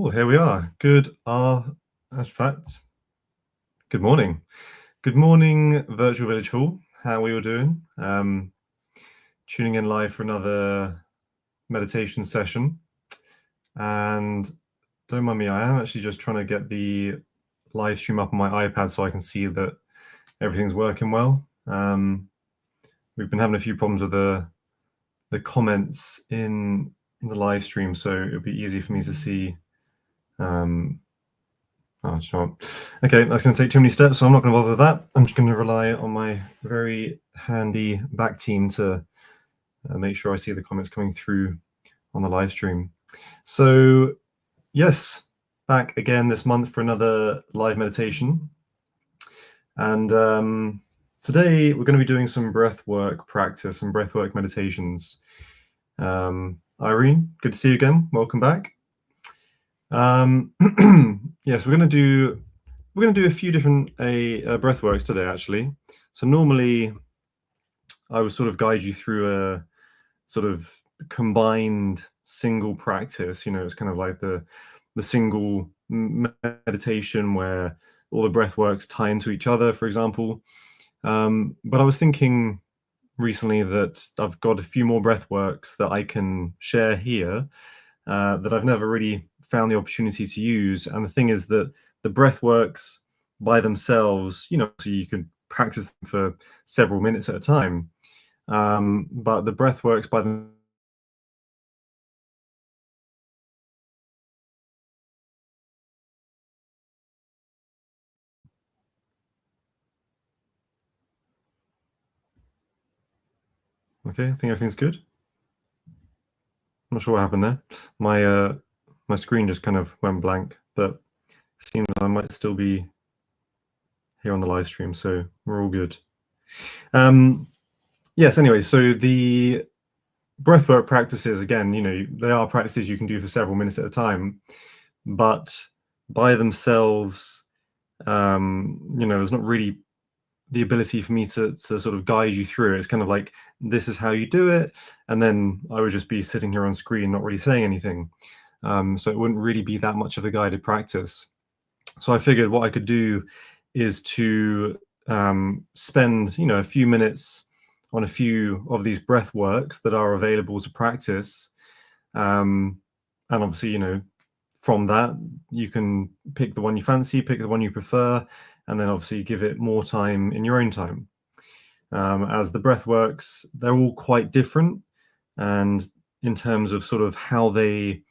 Oh, here we are. In fact, good morning. Good morning, Virtual Village Hall. How are we all doing? Tuning in live for another meditation session. And don't mind me, I am actually just trying to get the live stream up on my iPad so I can see that everything's working well. We've been having a few problems with the comments in the live stream, so it'll be easy for me to see. Oh, sure. Okay, that's going to take too many steps, so I'm not going to bother with that. I'm just going to rely on my very handy back team to make sure I see the comments coming through on the live stream. So, yes, back again this month for another live meditation. And today we're going to be doing some breathwork practice and breathwork meditations. Irene, good to see you again. Welcome back. Yes, we're going to do a few different breathworks today, actually. So normally I would sort of guide you through a sort of combined single practice. It's kind of like the single meditation where all the breathworks tie into each other, for example. But I was thinking recently that I've got a few more breathworks that I can share here that I've never really found the opportunity to use. And the thing is that the breath works by themselves, so you can practice them for several minutes at a time. But the breath works by them. Okay, I think everything's good. I'm not sure what happened there. My screen just kind of went blank, but it seems I might still be here on the live stream, so we're all good. Yes, anyway, so the breathwork practices, again, they are practices you can do for several minutes at a time, but by themselves, there's not really the ability for me to sort of guide you through it. It's kind of like, this is how you do it, and then I would just be sitting here on screen not really saying anything. So it wouldn't really be that much of a guided practice. So I figured what I could do is to spend a few minutes on a few of these breath works that are available to practice, and obviously from that you can pick the one you fancy, pick the one you prefer, and then obviously give it more time in your own time. As the breath works, they're all quite different, and in terms of sort of how they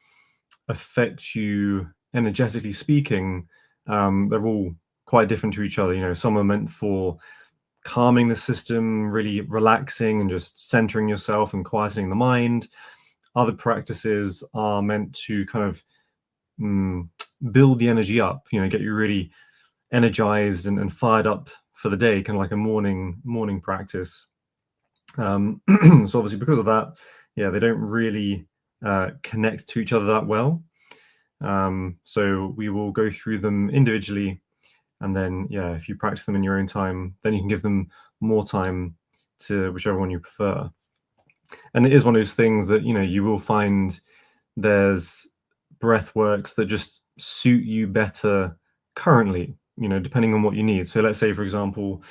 affect you energetically speaking, they're all quite different to each other. Some are meant for calming the system, really relaxing and just centering yourself and quietening the mind. Other practices are meant to kind of build the energy up, get you really energized and fired up for the day, kind of like a morning practice. So obviously because of that, they don't really connect to each other that well. So we will go through them individually, and then if you practice them in your own time, then you can give them more time to whichever one you prefer. And it is one of those things that you will find there's breath works that just suit you better currently, depending on what you need. So let's say, for example,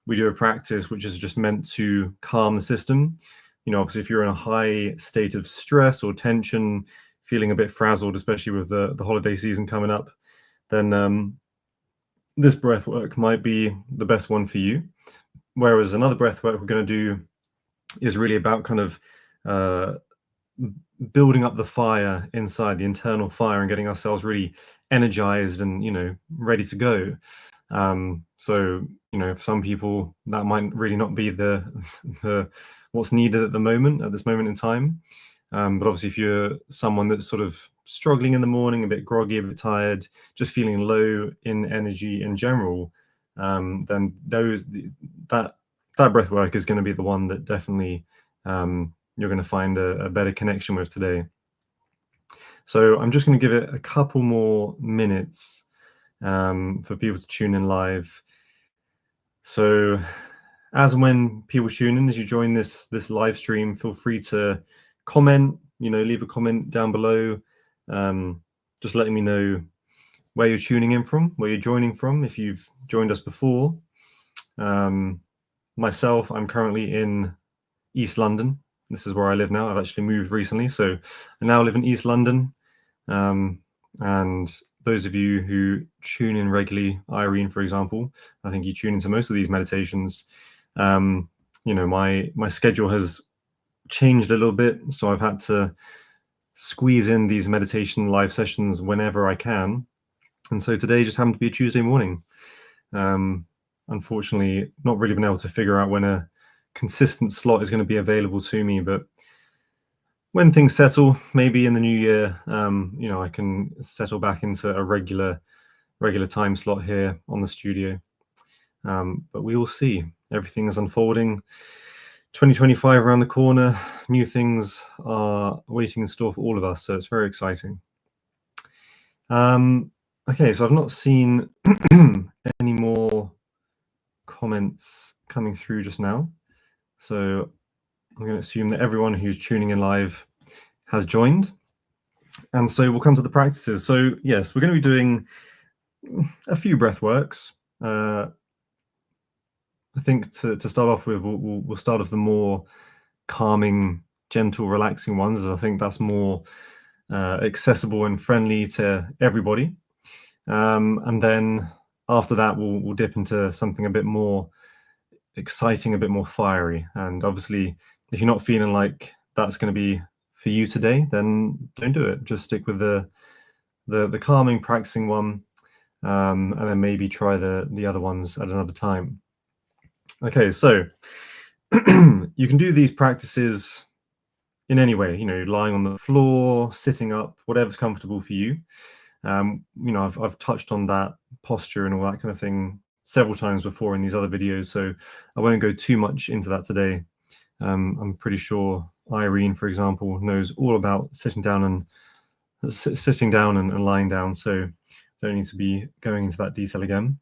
we do a practice which is just meant to calm the system. Obviously if you're in a high state of stress or tension, feeling a bit frazzled, especially with the holiday season coming up, then this breath work might be the best one for you. Whereas another breath work we're going to do is really about kind of building up the fire inside, the internal fire, and getting ourselves really energized and ready to go. So for some people that might really not be the what's needed at this moment in time. But obviously if you're someone that's sort of struggling in the morning, a bit groggy, a bit tired, just feeling low in energy in general, then that breath work is going to be the one that definitely you're going to find a better connection with today. So I'm just going to give it a couple more minutes for people to tune in live. So as and when people tune in, as you join this live stream, feel free to comment, leave a comment down below. just letting me know where you're tuning in from, where you're joining from, if you've joined us before. Myself, I'm currently in East London. This is where I live now. I've actually moved recently, so I now live in East London. And those of you who tune in regularly, Irene, for example, I think you tune into most of these meditations. My schedule has changed a little bit, so I've had to squeeze in these meditation live sessions whenever I can. And so today just happened to be a Tuesday morning. Unfortunately, not really been able to figure out when a consistent slot is going to be available to me, but when things settle, maybe in the new year, I can settle back into a regular time slot here on the studio. But we will see. Everything is unfolding. 2025 around the corner. New things are waiting in store for all of us, so it's very exciting. Okay, so I've not seen any more comments coming through just now. So I'm going to assume that everyone who's tuning in live has joined. And so we'll come to the practices. So yes, we're going to be doing a few breath works. I think to start off with, we'll start off the more calming, gentle, relaxing ones, as I think that's more accessible and friendly to everybody. And then after that, we'll dip into something a bit more exciting, a bit more fiery. And obviously, if you're not feeling like that's going to be for you today, then don't do it. Just stick with the calming, practicing one, and then maybe try the other ones at another time. Okay, so you can do these practices in any way, lying on the floor, sitting up, whatever's comfortable for you. I've touched on that posture and all that kind of thing several times before in these other videos, so I won't go too much into that today. I'm pretty sure Irene, for example, knows all about sitting down and lying down, so don't need to be going into that detail again.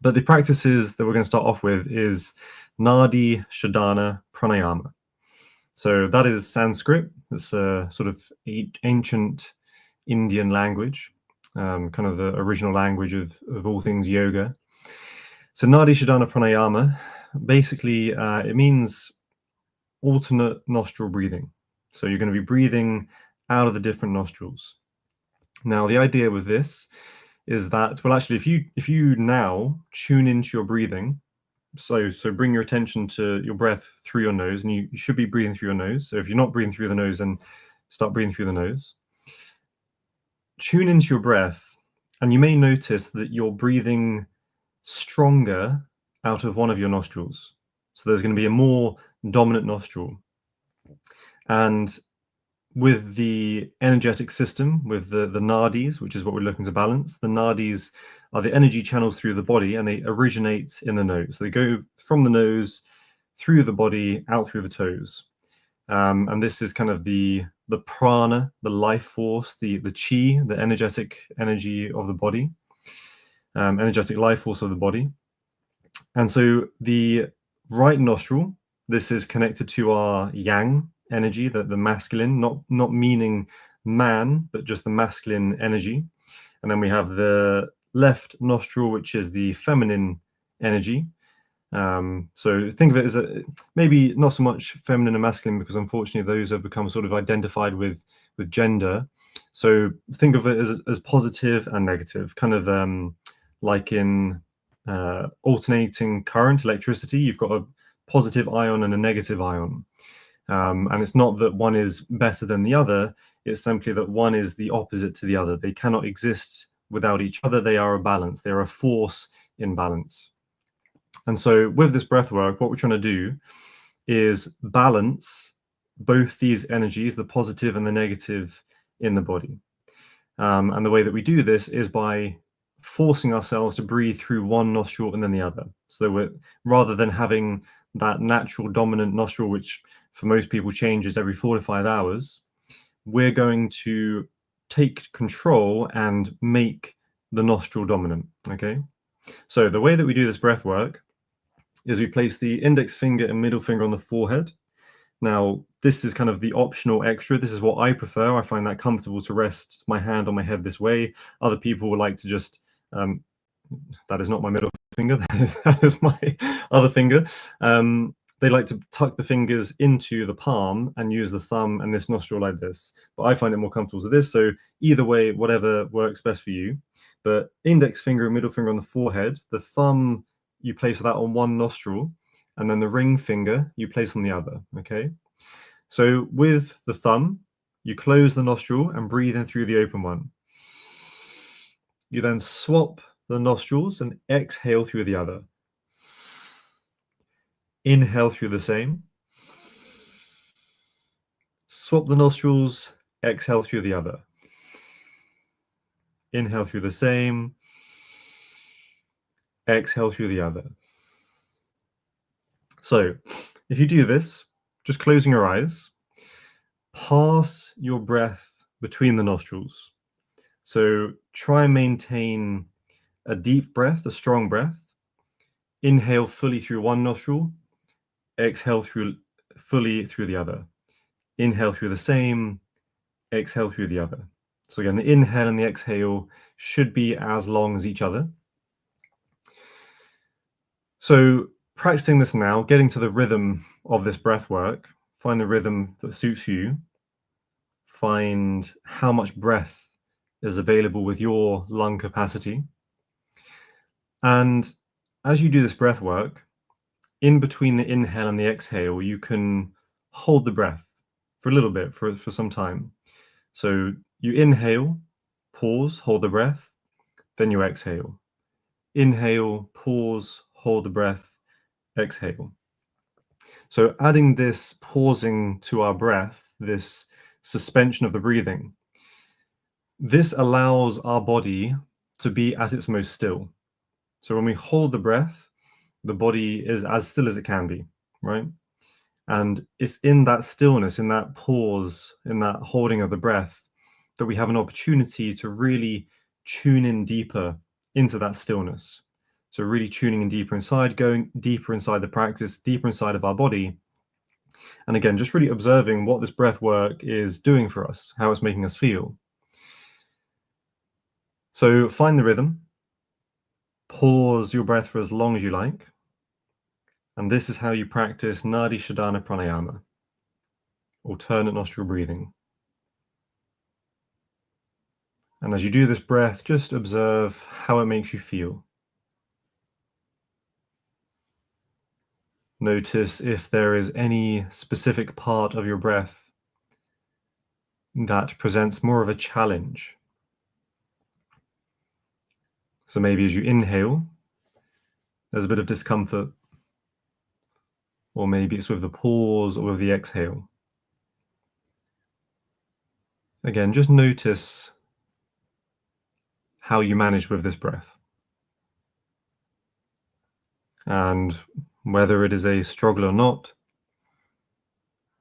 But the practices that we're going to start off with is Nadi Shodhana Pranayama. So that is Sanskrit. It's a sort of ancient Indian language, kind of the original language of all things yoga. So Nadi Shodhana Pranayama, basically it means alternate nostril breathing. So you're going to be breathing out of the different nostrils. Now, the idea with this is that, well, actually, if you now tune into your breathing, so bring your attention to your breath through your nose, and you should be breathing through your nose. So if you're not breathing through the nose, then start breathing through the nose. Tune into your breath, and you may notice that you're breathing stronger out of one of your nostrils. So there's going to be a more dominant nostril. And with the energetic system, with the nadis, which is what we're looking to balance, the nadis are the energy channels through the body, and they originate in the nose. So they go from the nose through the body, out through the toes. And this is kind of the prana, the life force, the chi, the energetic energy of the body, energetic life force of the body. And so the right nostril, this is connected to our yang energy, the masculine, not meaning man, but just the masculine energy. And then we have the left nostril, which is the feminine energy. So think of it as maybe not so much feminine and masculine, because unfortunately those have become sort of identified with gender. So think of it as positive and negative, kind of like in alternating current, electricity. You've got a positive ion and a negative ion. And it's not that one is better than the other, it's simply that one is the opposite to the other. They cannot exist without each other. They are a balance. They are a force in balance. And so with this breath work, what we're trying to do is balance both these energies, the positive and the negative, in the body. And the way that we do this is by forcing ourselves to breathe through one nostril and then the other. So rather than having that natural dominant nostril, which for most people changes every 4 to 5 hours, we're going to take control and make the nostril dominant. Okay, so the way that we do this breath work is we place the index finger and middle finger on the forehead, Now, this is kind of the optional extra. This is what I prefer. I find that comfortable to rest my hand on my head this way. Other people would like to just, that is not my middle finger, that is my other finger. They like to tuck the fingers into the palm and use the thumb and this nostril like this. But I find it more comfortable to this. So either way, whatever works best for you. But index finger and middle finger on the forehead, the thumb, you place that on one nostril, and then the ring finger you place on the other, okay? So with the thumb, you close the nostril and breathe in through the open one. You then swap the nostrils and exhale through the other. Inhale through the same. Swap the nostrils, exhale through the other. Inhale through the same. Exhale through the other. So if you do this, just closing your eyes, pass your breath between the nostrils. So try and maintain a deep breath, a strong breath. Inhale fully through one nostril, exhale fully through the other. Inhale through the same, exhale through the other. So again, the inhale and the exhale should be as long as each other. So practicing this now, getting to the rhythm of this breath work, find the rhythm that suits you, find how much breath is available with your lung capacity. And as you do this breath work, in between the inhale and the exhale, you can hold the breath for a little bit, for some time. So you inhale, pause, hold the breath, then you exhale. Inhale, pause, hold the breath, exhale. So adding this pausing to our breath, this suspension of the breathing, this allows our body to be at its most still. So when we hold the breath, the body is as still as it can be, right? And it's in that stillness, in that pause, in that holding of the breath, that we have an opportunity to really tune in deeper into that stillness. So really tuning in deeper inside, going deeper inside the practice, deeper inside of our body. And again, just really observing what this breath work is doing for us, how it's making us feel. So find the rhythm, pause your breath for as long as you like. And this is how you practice Nadi Shodhana Pranayama, alternate nostril breathing. And as you do this breath, just observe how it makes you feel. Notice if there is any specific part of your breath that presents more of a challenge. So maybe as you inhale, there's a bit of discomfort, or maybe it's with the pause or with the exhale. Again, just notice how you manage with this breath. And whether it is a struggle or not,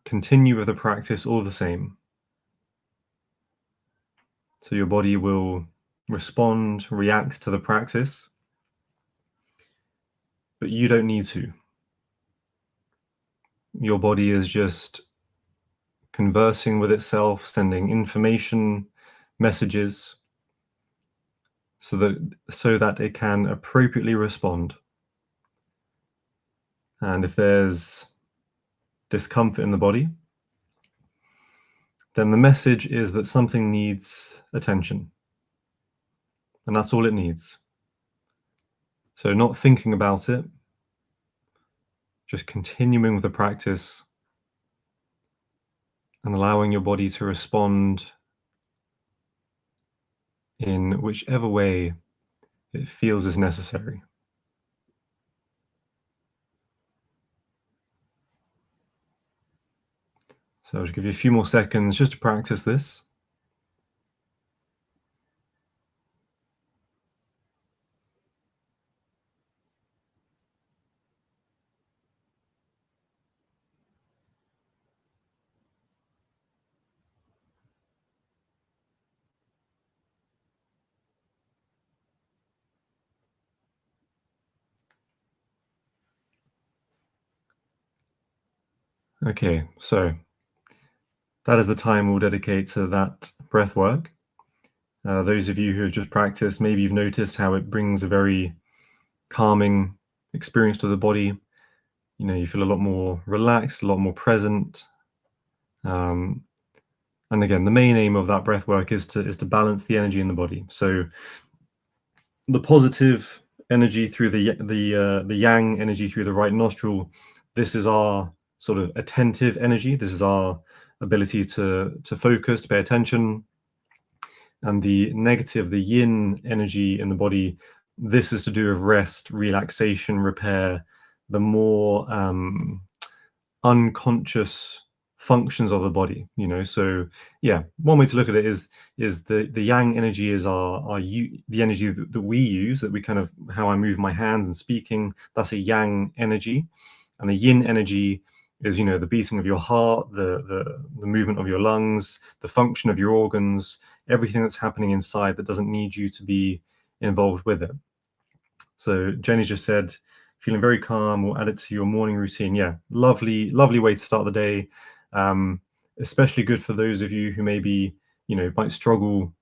continue with the practice all the same. So your body will respond, react to the practice, but you don't need to. Your body is just conversing with itself, sending information, messages, so that it can appropriately respond. And if there's discomfort in the body, then the message is that something needs attention. And that's all it needs. So not thinking about it, just continuing with the practice and allowing your body to respond in whichever way it feels is necessary. So I'll just give you a few more seconds just to practice this. Okay, so that is the time we'll dedicate to that breath work. Those of you who have just practiced, maybe you've noticed how it brings a very calming experience to the body. You know, you feel a lot more relaxed, a lot more present. Um, and again, the main aim of that breath work is to balance the energy in the body. So the positive energy through the yang energy through the right nostril. This is our sort of attentive energy. This is our ability to focus, to pay attention. And the negative, the yin energy in the body, this is to do with rest, relaxation, repair. The more unconscious functions of the body, you know. So yeah, one way to look at it is the yang energy is the energy that we use, that we kind of, how I move my hands and speaking, that's a yang energy. And the yin energy is, you know, the beating of your heart, the movement of your lungs, the function of your organs, everything that's happening inside that doesn't need you to be involved with it. So Jenny just said, feeling very calm, we'll add it to your morning routine. Yeah, lovely, lovely way to start the day. Especially good for those of you who maybe, you know, might struggle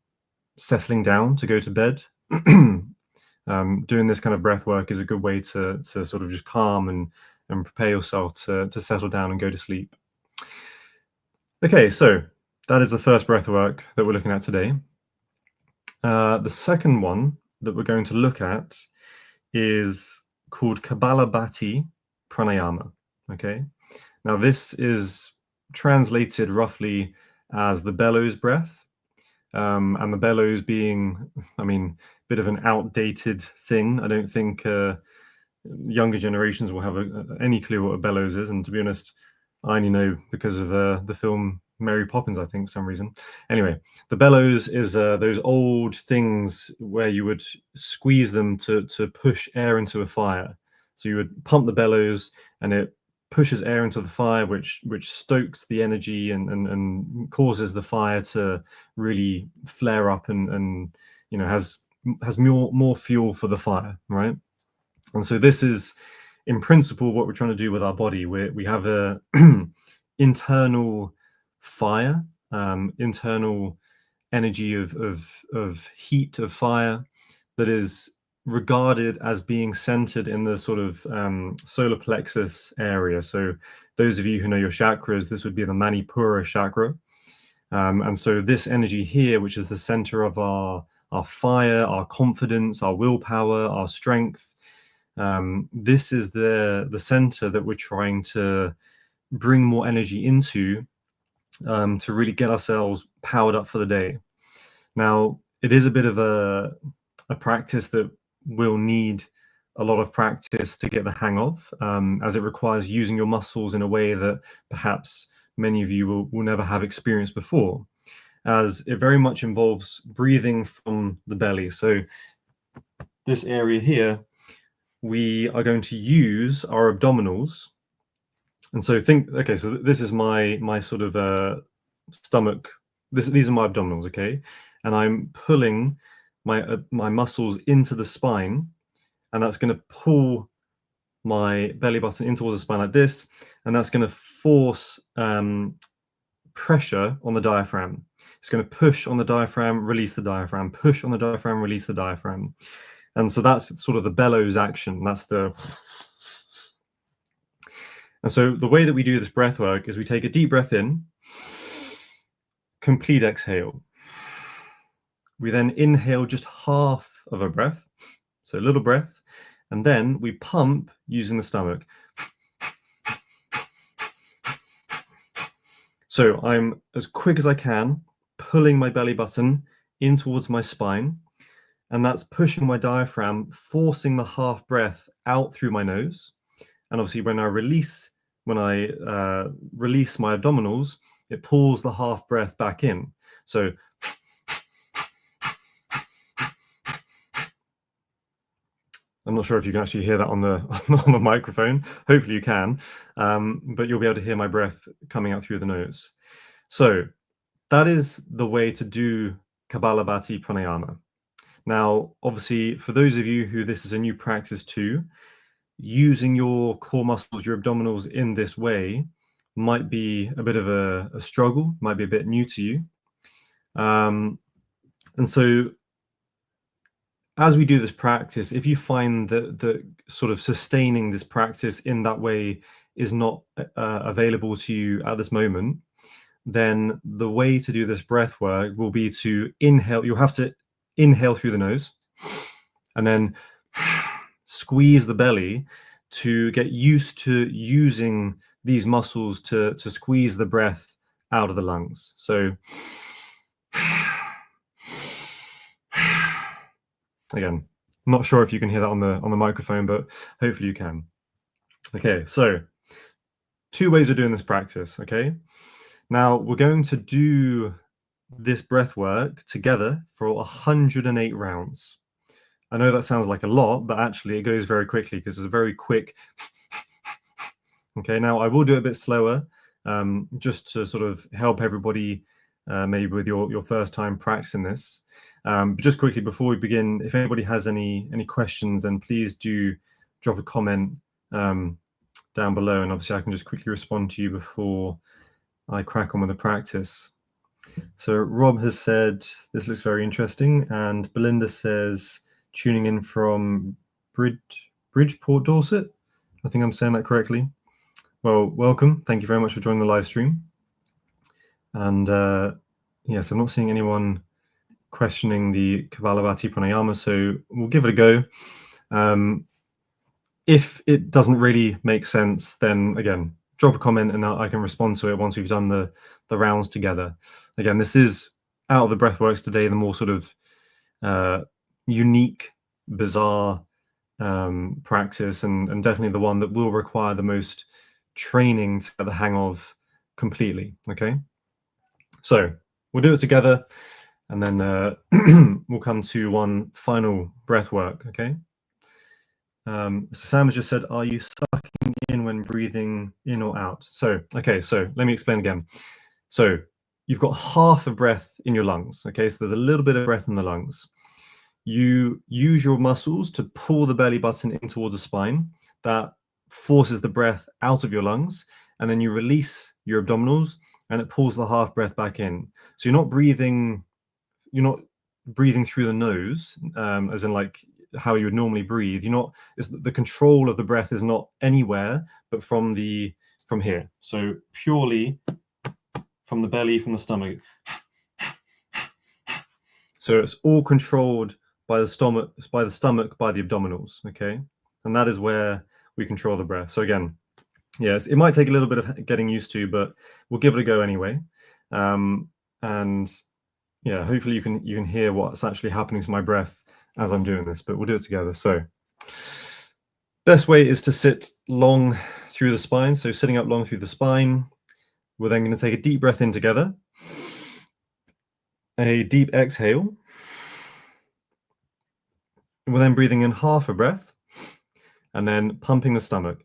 settling down to go to bed. Doing this kind of breath work is a good way to sort of just calm and prepare yourself to settle down and go to sleep. Okay, so that is the first breath work that we're looking at today. The second one that we're going to look at is called Kapalabhati pranayama. Okay, now this is translated roughly as the bellows breath, and the bellows being, I mean, a bit of an outdated thing. I don't think younger generations will have any clue what a bellows is, and to be honest, I only know because of the film Mary Poppins, I think, for some reason. Anyway, the bellows is those old things where you would squeeze them to push air into a fire. So you would pump the bellows, and it pushes air into the fire, which stokes the energy and causes the fire to really flare up and you know, has more fuel for the fire, right? And so this is, in principle, what we're trying to do with our body. We have a internal fire, internal energy of heat, of fire, that is regarded as being centered in the sort of solar plexus area. So those of you who know your chakras, this would be the Manipura chakra. And so this energy here, which is the center of our fire, our confidence, our willpower, our strength, this is the center that we're trying to bring more energy into, to really get ourselves powered up for the day. Now, it is a bit of a practice that will need a lot of practice to get the hang of, as it requires using your muscles in a way that perhaps many of you will never have experienced before, as it very much involves breathing from the belly. So this area here, we are going to use our abdominals. And so think, okay, so this is my sort of stomach. These are my abdominals, okay? And I'm pulling my muscles into the spine, and that's going to pull my belly button in towards the spine like this, and that's going to force pressure on the diaphragm. It's going to push on the diaphragm, release the diaphragm, push on the diaphragm, release the diaphragm. And so that's sort of the bellows action. That's the... And so the way that we do this breath work is we take a deep breath in, complete exhale. We then inhale just half of a breath, so a little breath, and then we pump using the stomach. So I'm, as quick as I can, pulling my belly button in towards my spine, and that's pushing my diaphragm, forcing the half breath out through my nose. And obviously when I release my abdominals, it pulls the half breath back in. So I'm not sure if you can actually hear that on the on the microphone. Hopefully you can, but you'll be able to hear my breath coming out through the nose. So that is the way to do Kapalabhati pranayama. Now, obviously, for those of you who this is a new practice to, using your core muscles, your abdominals in this way, might be a bit of a struggle, might be a bit new to you. And so as we do this practice, if you find that sort of sustaining this practice in that way is not available to you at this moment, then the way to do this breath work will be to inhale. You'll have to inhale through the nose and then squeeze the belly to get used to using these muscles to squeeze the breath out of the lungs. So again, not sure if you can hear that on the microphone, but hopefully you can. Okay, so 2 ways of doing this practice, okay? Now we're going to do this breath work together for 108 rounds. I know that sounds like a lot, but actually it goes very quickly because it's a very quick. Okay, now I will do it a bit slower, just to sort of help everybody, maybe with your first time practicing this. But just quickly before we begin, if anybody has any questions, then please do drop a comment down below, and obviously I can just quickly respond to you before I crack on with the practice. So Rob has said this looks very interesting, and Belinda says tuning in from Bridgeport, Dorset. I think I'm saying that correctly. Well, welcome. Thank you very much for joining the live stream. And yes, I'm not seeing anyone questioning the Kapalabhati Pranayama, so we'll give it a go. If it doesn't really make sense, then again, drop a comment and I can respond to it once we've done the rounds together. Again, this is out of the breathworks today, the more sort of unique, bizarre practice, and definitely the one that will require the most training to get the hang of completely. Okay, so we'll do it together, and then we'll come to one final breath work. Okay. So Sam has just said, are you sucking in when breathing in or out? So, okay, so let me explain again. So you've got half a breath in your lungs. Okay, so there's a little bit of breath in the lungs. You use your muscles to pull the belly button in towards the spine. That forces the breath out of your lungs, and then you release your abdominals and it pulls the half breath back in. So you're not breathing through the nose, as in like how you would normally breathe. The control of the breath is not anywhere but from here. So purely from the belly, from the stomach. So it's all controlled by the stomach, by the abdominals. Okay, and that is where we control the breath. So again, yes, it might take a little bit of getting used to, but we'll give it a go anyway. And yeah, hopefully you can hear what's actually happening to my breath as I'm doing this, but we'll do it together. So best way is to sit long through the spine. So sitting up long through the spine. We're then going to take a deep breath in together, a deep exhale. We're then breathing in half a breath and then pumping the stomach.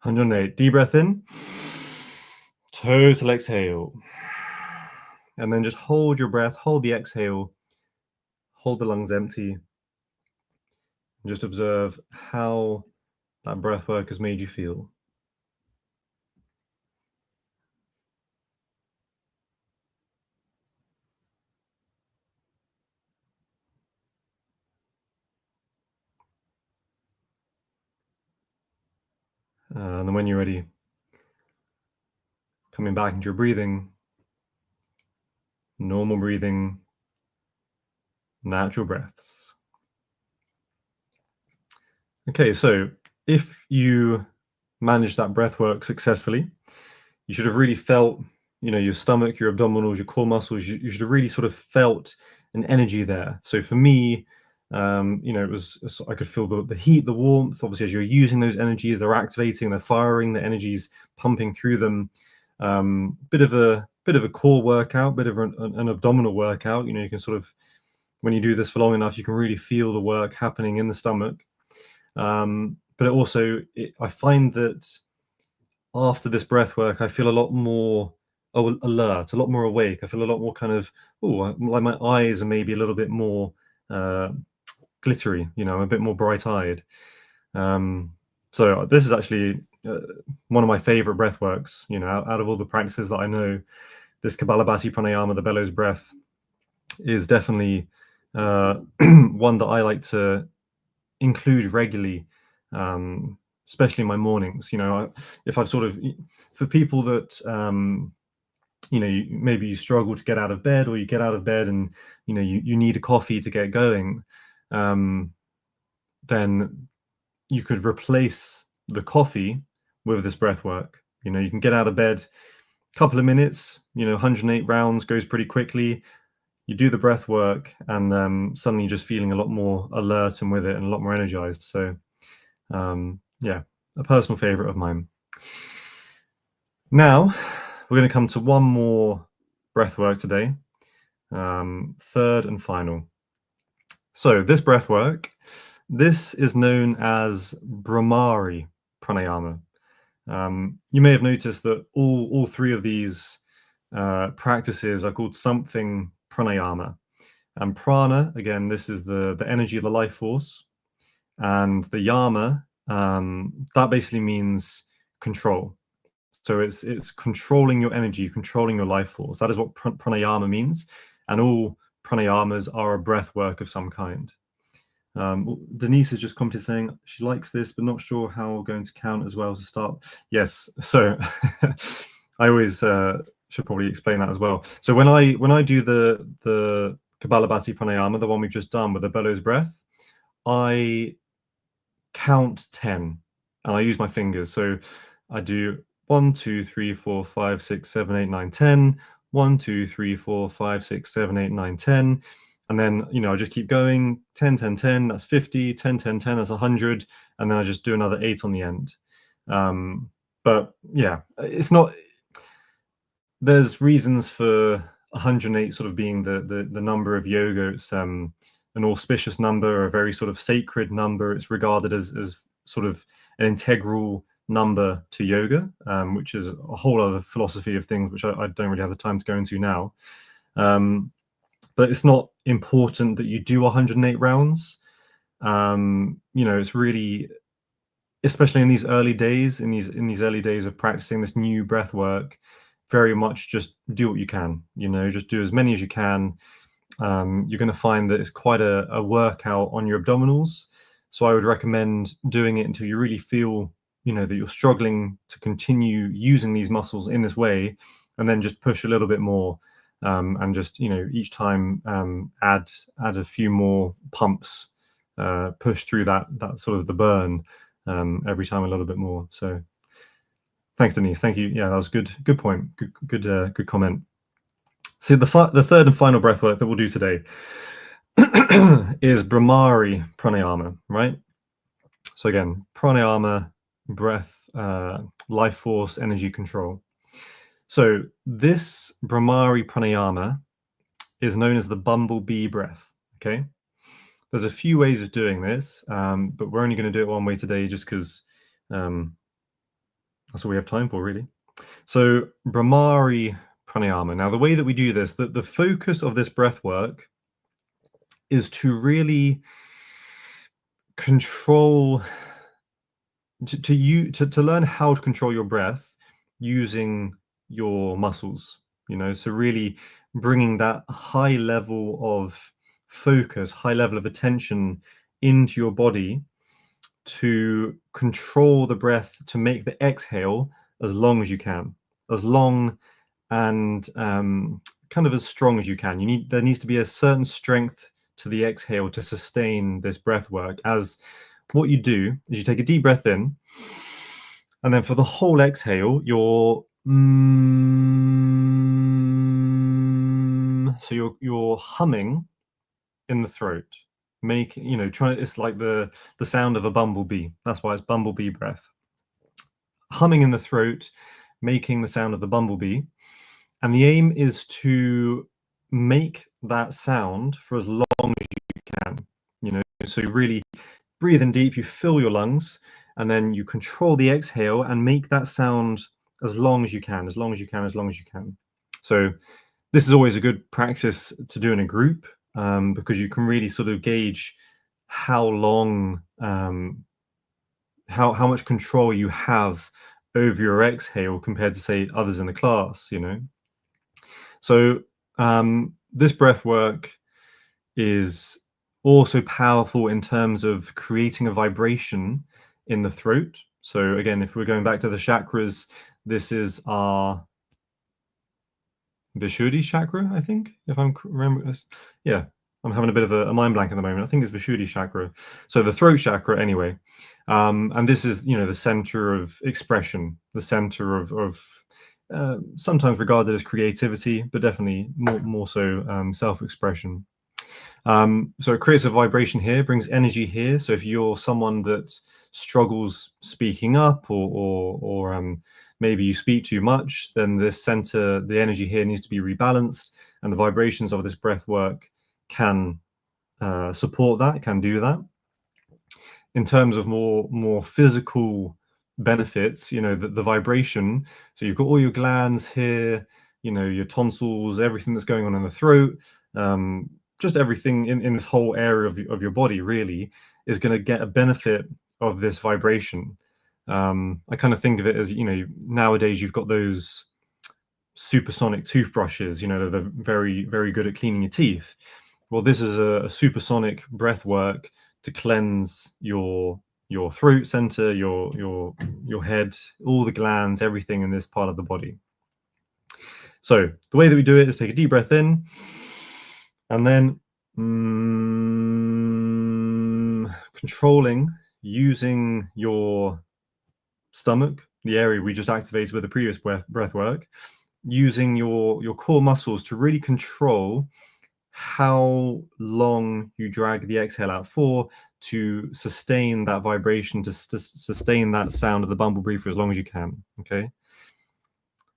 $108. Deep breath in. Total exhale. And then just hold your breath, hold the exhale, hold the lungs empty. And just observe how that breath work has made you feel. And then when you're ready, coming back into your breathing, normal breathing, natural breaths. Okay, so if you managed that breath work successfully, you should have really felt, your stomach, your abdominals, your core muscles. You should have really sort of felt an energy there. So for me, it was, I could feel the heat, the warmth. Obviously, as you're using those energies, they're activating, they're firing, the energy's pumping through them. Bit of a core workout, bit of an abdominal workout. You can sort of, when you do this for long enough, you can really feel the work happening in the stomach. But I find that after this breath work, I feel a lot more alert, a lot more awake. I feel a lot more kind of, like my eyes are maybe a little bit more glittery, I'm a bit more bright-eyed. So this is actually one of my favorite breath works, out of all the practices that I know. This Kapalabhati pranayama, the bellows breath, is definitely one that I like to include regularly, especially in my mornings. If I've sort of, for people that maybe you struggle to get out of bed, or you get out of bed and you need a coffee to get going, then you could replace the coffee with this breath work. You can get out of bed, a couple of minutes, 108 rounds goes pretty quickly. You do the breath work, and suddenly you're just feeling a lot more alert and with it, and a lot more energized. So yeah, a personal favorite of mine. Now we're going to come to one more breath work today, third and final. So this breath work, this is known as Brahmari pranayama. You may have noticed that all three of these practices are called something pranayama. And prana, again, this is the energy of the life force. And the yama, that basically means control. So it's controlling your energy, controlling your life force. That is what pranayama means. And all pranayamas are a breath work of some kind. Denise has just commented saying she likes this, but not sure how we're going to count as well to start. Yes, so I always should probably explain that as well. So when I do the Kapalabhati pranayama, the one we've just done with the bellows breath, I count 10, and I use my fingers. So I do 1, 2, 3, 4, 5, 6, 7, 8, 9, 10. 1, 2, 3, 4, 5, 6, 7, 8, 9, 10. And then, I just keep going. 10, 10, 10, that's 50. 10, 10, 10, that's 100. And then I just do another 8 on the end. But yeah, it's not, there's reasons for 108 sort of being the number of yoga. It's an auspicious number, a very sort of sacred number. It's regarded as sort of an integral number to yoga, which is a whole other philosophy of things, which I don't really have the time to go into now. But it's not important that you do 108 rounds. It's really, especially in these early days, in these early days of practicing this new breath work, very much just do what you can. Just do as many as you can. You're going to find that it's quite a workout on your abdominals. So I would recommend doing it until you really feel, that you're struggling to continue using these muscles in this way, and then just push a little bit more, and just, each time add a few more pumps, push through that sort of the burn, every time a little bit more. So thanks, Denise. Thank you. Yeah, that was good point. Good comment. So the third and final breath work that we'll do today is Brahmari pranayama, right? So again, pranayama, breath, life force, energy control. So this Brahmari pranayama is known as the bumblebee breath, okay? There's a few ways of doing this, but we're only going to do it one way today just because that's all we have time for, really. So Brahmari pranayama. Now, the way that we do this, the focus of this breath work is to really control, to learn how to control your breath using your muscles, so really bringing that high level of focus, high level of attention into your body to control the breath, to make the exhale as long as you can, as long and kind of as strong as you can. There needs to be a certain strength to the exhale to sustain this breath work. As what you do is you take a deep breath in, And then for the whole exhale, you're so you're humming in the throat. It's like the sound of a bumblebee. That's why it's bumblebee breath. Humming in the throat, making the sound of the bumblebee. And the aim is to make that sound for as long as you can. So you really breathe in deep, you fill your lungs, and then you control the exhale and make that sound as long as you can, as long as you can, as long as you can. So this is always a good practice to do in a group, because you can really sort of gauge how long, how much control you have over your exhale compared to, say, others in the class. So this breath work is also powerful in terms of creating a vibration in the throat. So again, if we're going back to the chakras, this is our Vishuddhi chakra, I think, if I'm remembering this. Yeah, I'm having a bit of a mind blank at the moment. I think it's Vishuddhi chakra. So the throat chakra, anyway. And this is, the center of expression, the center of sometimes regarded as creativity, but definitely more so self-expression. So it creates a vibration here, brings energy here. So if you're someone that struggles speaking up, or maybe you speak too much, then this center, the energy here needs to be rebalanced, and the vibrations of this breath work can support that, can do that. In terms of more physical benefits, the vibration. So you've got all your glands here, your tonsils, everything that's going on in the throat. Just everything in this whole area of your body really is going to get a benefit of this vibration. I kind of think of it as, nowadays you've got those supersonic toothbrushes, they're very, very good at cleaning your teeth. Well, this is a supersonic breath work to cleanse your throat center, your head, all the glands, everything in this part of the body. So the way that we do it is take a deep breath in, and then controlling, using your stomach, the area we just activated with the previous breath work, using your core muscles to really control how long you drag the exhale out for, to sustain that vibration, to sustain that sound of the bumblebee for as long as you can. Okay,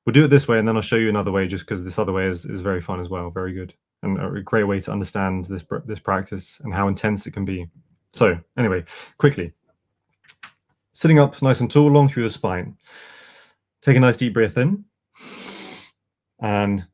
we'll do it this way, and then I'll show you another way, just because this other way is very fun as well, very good, and a great way to understand this practice and how intense it can be. So anyway, quickly, sitting up nice and tall, long through the spine. Take a nice deep breath in, and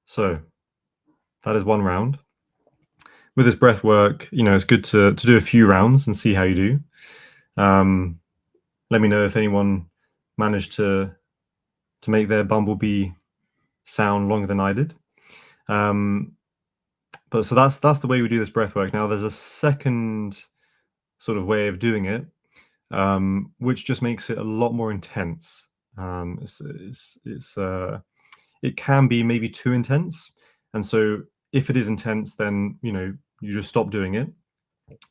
so that is one round. With this breath work, it's good to do a few rounds and see how you do. Let me know if anyone managed to make their bumblebee sound longer than I did. But so that's the way we do this breath work. Now there's a second sort of way of doing it, which just makes it a lot more intense. It can be maybe too intense, and so if it is intense, then you just stop doing it.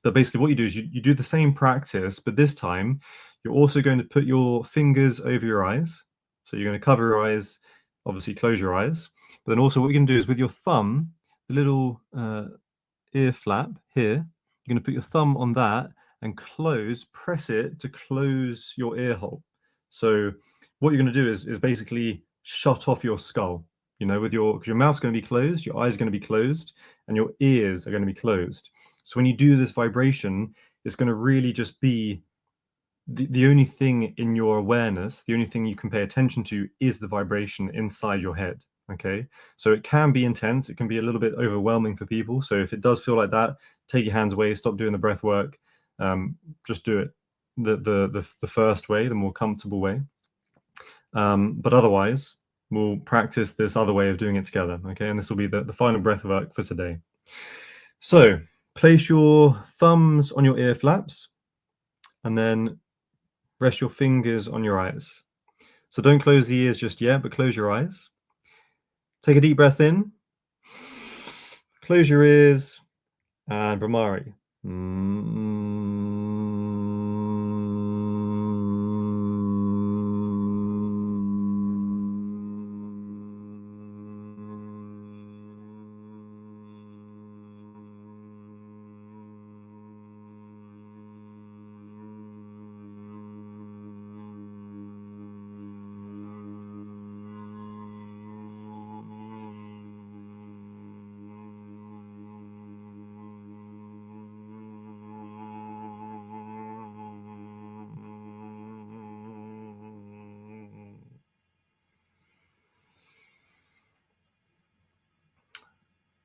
But basically what you do is you do the same practice, but this time you're also going to put your fingers over your eyes. So you're going to cover your eyes, obviously close your eyes, but then also what you're going to do is with your thumb, the little ear flap here, you're going to put your thumb on that and press it to close your ear hole. So what you're going to do is basically shut off your skull, because your mouth's going to be closed, your eyes are going to be closed, and your ears are going to be closed. So when you do this vibration, it's going to really just be the only thing in your awareness, the only thing you can pay attention to is the vibration inside your head. Okay, so it can be intense. It can be a little bit overwhelming for people. So if it does feel like that, take your hands away, stop doing the breath work. Just do it the first way, the more comfortable way. But otherwise, we'll practice this other way of doing it together. Okay, and this will be the final breath work for today. So place your thumbs on your ear flaps and then rest your fingers on your eyes. So don't close the ears just yet, but close your eyes. Take a deep breath in, close your ears, and Brahmari.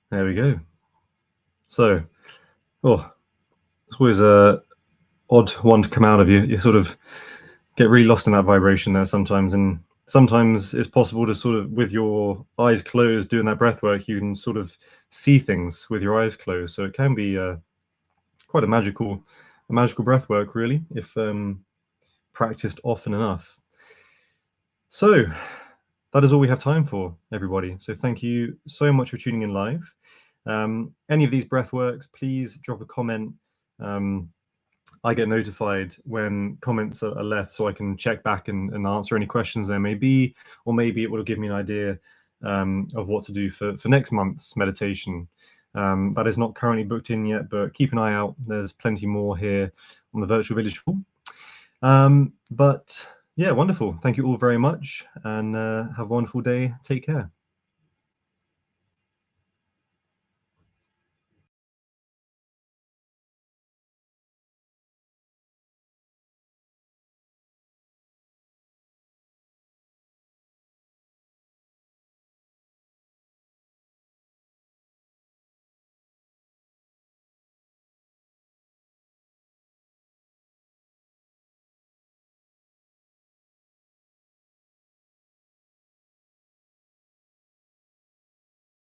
There we go. So, it's always a odd one to come out of you. You sort of get really lost in that vibration there sometimes, and sometimes it's possible to sort of, with your eyes closed, doing that breath work, you can sort of see things with your eyes closed. So it can be quite a magical breath work, really, if practiced often enough. So that is all we have time for, everybody. So thank you so much for tuning in live. Any of these breath works, please drop a comment. I get notified when comments are left, so I can check back and answer any questions there may be, or maybe it will give me an idea of what to do for next month's meditation. That is not currently booked in yet, but keep an eye out. There's plenty more here on the Virtual Village Hall. But yeah, wonderful. Thank you all very much, and have a wonderful day. Take care.